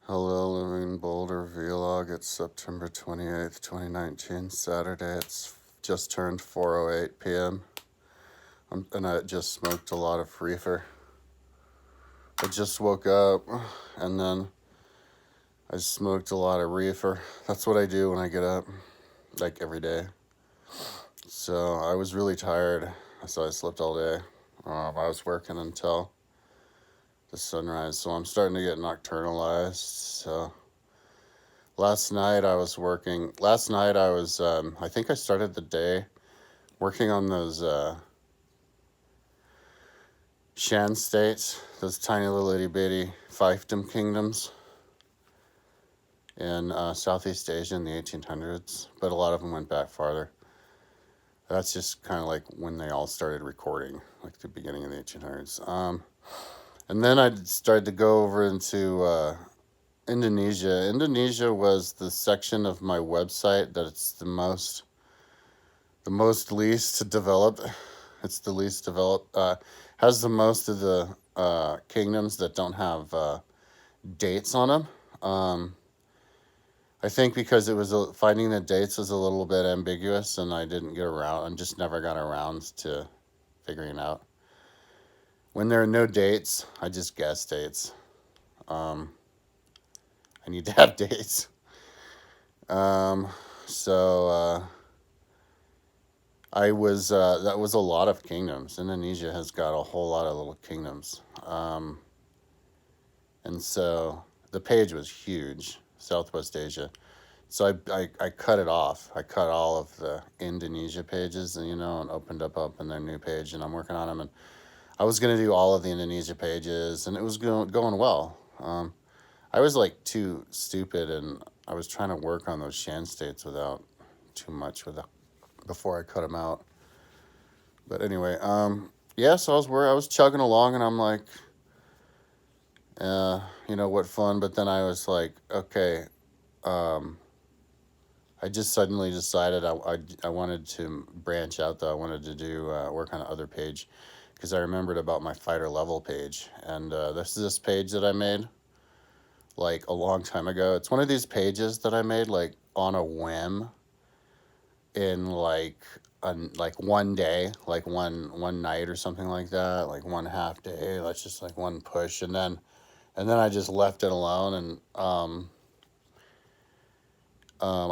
Hello, Living Boulder Vlog. It's September 28th, 2019, Saturday. It's just turned 4:08 p.m. And I just smoked a lot of reefer. I just woke up and then I smoked a lot of reefer. That's what I do when I get up, like every day. So I was really tired, so I slept all day. I was working until the sunrise, so I'm starting to get nocturnalized. So last night I was working. Last night I think I started the day working on those Shan states, those tiny little itty bitty fiefdom kingdoms in Southeast Asia in the 1800s, but a lot of them went back farther. That's just kind of like when they all started recording, like the beginning of the 1800s. And then I started to go over into Indonesia. Indonesia was the section of my website that it's the most least developed. It's the least developed. Has the most of the kingdoms that don't have dates on them. I think because it was finding the dates was a little bit ambiguous, and I didn't get around. I just never got around to figuring out. When there are no dates, I just guess dates. Um, I need to have dates. Um, so I was that was a lot of kingdoms. Indonesia has got a whole lot of little kingdoms, and so the page was huge. Southwest Asia. So I cut it off. I cut all of the Indonesia pages, and and opened up in their new page, and I'm working on them. And I was gonna do all of the Indonesia pages, and it was going well. I was like too stupid, and I was trying to work on those Shan states without too much before I cut them out. But anyway, yeah. So I was chugging along, and I'm like, what fun. But then I was like, okay. Um, I just suddenly decided I wanted to branch out though. I wanted to do work on another page because I remembered about my fighter level page. And this is this page that I made like a long time ago. It's one of these pages that I made like on a whim in like one day, like one night or something like that, like one half day. That's just like one push, and then I just left it alone and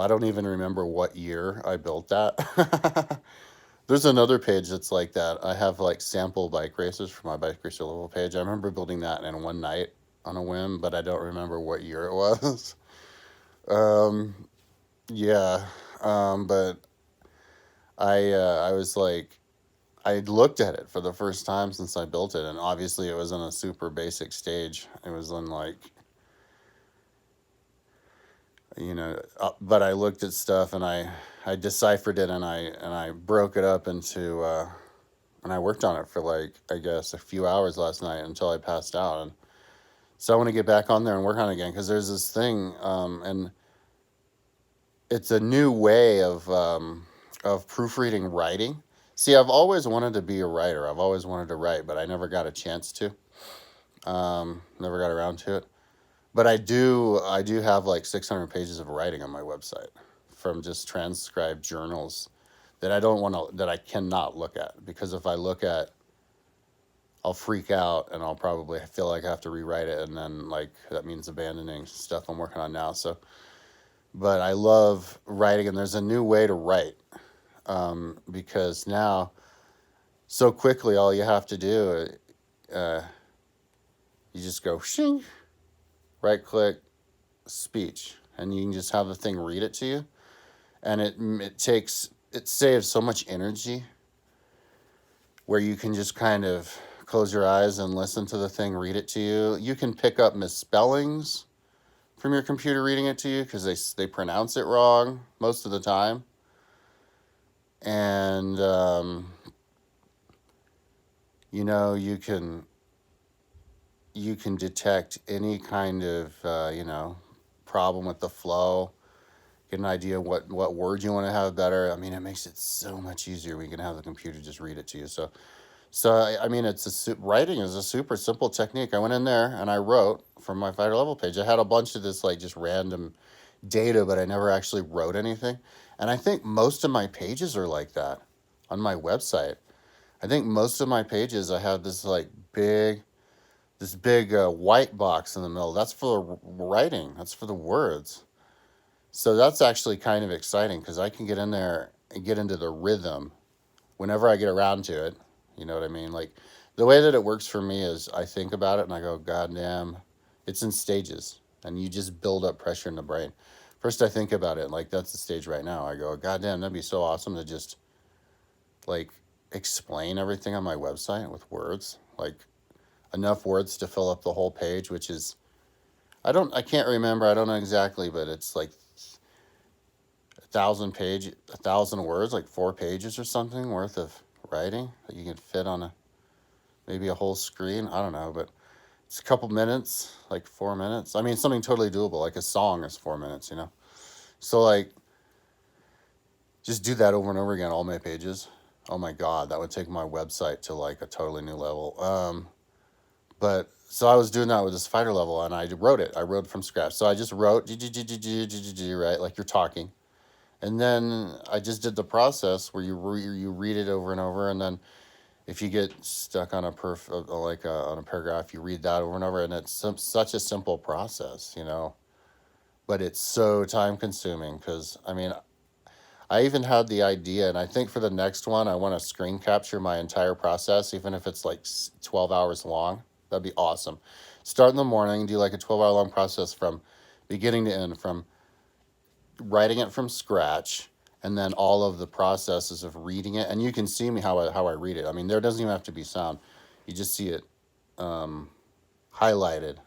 I don't even remember what year I built that. There's another page that's like that. I have like sample bike races for my bike racer level page. I remember building that in one night on a whim, but I don't remember what year it was. um, yeah, but I was like I looked at it for the first time since I built it, and obviously it was on a super basic stage. It was on like but I looked at stuff and I deciphered it and I broke it up into and I worked on it for like I guess a few hours last night until I passed out. And so I want to get back on there and work on it again because there's this thing, and it's a new way of proofreading writing. See, I've always wanted to be a writer. I've always wanted to write, but I never got a chance to. Never got around to it. But I do have like 600 pages of writing on my website from just transcribed journals that I cannot look at because if I look at, I'll freak out and I'll probably feel like I have to rewrite it, and then like that means abandoning stuff I'm working on now. So, but I love writing, and there's a new way to write, because now so quickly all you have to do, uh, you just go shing, right click, speech, and you can just have the thing read it to you, and it saves so much energy where you can just kind of close your eyes and listen to the thing read it to you. You can pick up misspellings from your computer reading it to you because they pronounce it wrong most of the time, and you can detect any kind of problem with the flow, get an idea what words you want to have better. I mean, it makes it so much easier when you can have the computer just read it to you. So I mean, writing is a super simple technique. I went in there and I wrote from my fighter level page. I had a bunch of this like just random data, but I never actually wrote anything. And I think most of my pages are like that on my website. I think most of my pages I have this big white box in the middle. That's for the writing. That's for the words. So that's actually kind of exciting because I can get in there and get into the rhythm whenever I get around to it. You know what I mean? Like the way that it works for me is I think about it and I go, God damn, it's in stages. And you just build up pressure in the brain. First, I think about it, like that's the stage right now. I go, God damn, that'd be so awesome to just like explain everything on my website with words. Like enough words to fill up the whole page, which is, I can't remember, I don't know exactly, but it's like 1,000 words, like 4 pages or something worth of writing that you can fit on maybe a whole screen. I don't know, but it's a couple minutes, like 4 minutes. I mean, something totally doable. Like a song is 4 minutes, you know? So, like, just do that over and over again, all my pages. Oh my God, that would take my website to like a totally new level. But so I was doing that with this fighter level and I wrote it. I wrote from scratch. So I just wrote, right? Like you're talking. And then I just did the process where you read it over and over, and then if you get stuck on on a paragraph, you read that over and over, and it's such a simple process, you know. But it's so time consuming because I mean, I even had the idea, and I think for the next one, I want to screen capture my entire process, even if it's like 12 hours long. That'd be awesome. Start in the morning, do like a 12-hour long process from beginning to end, from writing it from scratch, and then all of the processes of reading it. And you can see me how I read it. I mean, there doesn't even have to be sound. You just see it highlighted,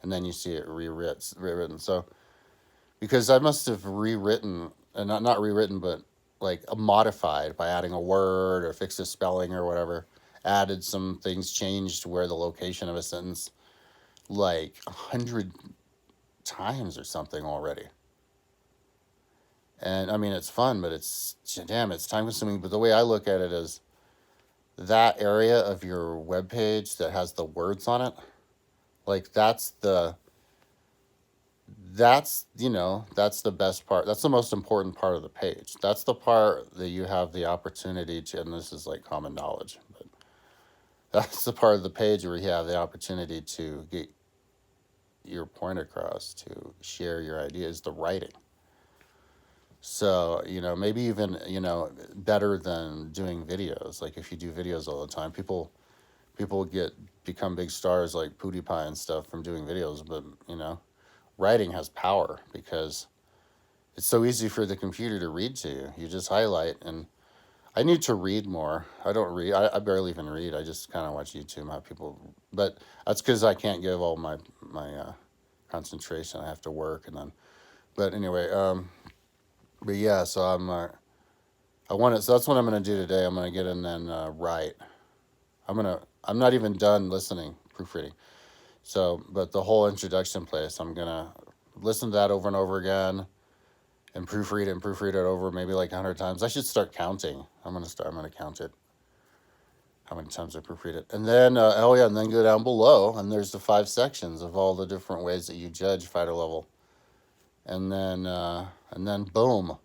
and then you see it rewritten. So because I must have rewritten, and not rewritten, but like modified by adding a word or fixed a spelling or whatever, added some things, changed where the location of a sentence like 100 times or something already. And I mean, it's fun, but it's time consuming. But the way I look at it is that area of your web page that has the words on it, like that's the best part. That's the most important part of the page. That's the part that you have the opportunity to, and this is like common knowledge, but that's the part of the page where you have the opportunity to get your point across, to share your ideas, the writing. So, maybe even, better than doing videos. Like if you do videos all the time, people become big stars like PewDiePie and stuff from doing videos, but writing has power because it's so easy for the computer to read to you. You just highlight, and I need to read more. I don't read. I barely even read. I just kind of watch YouTube. How people, but that's because I can't give all my concentration. I have to work, and then. But anyway, but yeah. So I want to. So that's what I'm gonna do today. I'm gonna get in and write. I'm not even done listening, proofreading. So, but the whole introduction place, I'm gonna listen to that over and over again, and proofread it over maybe like 100 times. I should start counting. I'm gonna count it. How many times I proofread it, and then and then go down below, and there's the 5 sections of all the different ways that you judge fighter level, and then boom.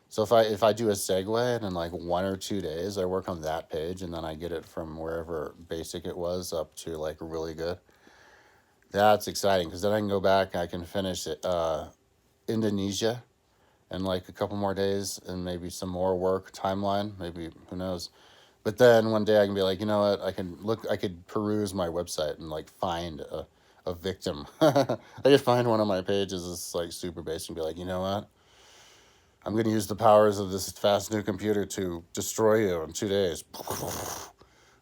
So if I do a segue and in like 1 or 2 days I work on that page, and then I get it from wherever basic it was up to like really good. That's exciting because then I can go back and I can finish it. Indonesia in like a couple more days and maybe some more work timeline. Maybe who knows. But then one day I can be like, you know what? I could peruse my website and like find a victim. I could find one of my pages that's like super basic and be like, you know what? I'm going to use the powers of this fast new computer to destroy you in 2 days.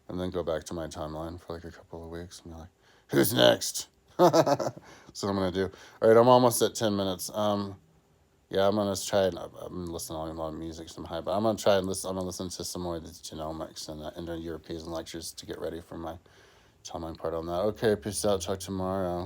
And then go back to my timeline for like a couple of weeks and be like, who's next? That's what I'm going to do. All right, I'm almost at 10 minutes. Yeah, I'm gonna try and I'm listening to a lot of music, some high, but I'm gonna try and listen. I'm gonna listen to some more of the genomics and Indo-European lectures to get ready for my timeline part on that. Okay, peace out. Talk tomorrow.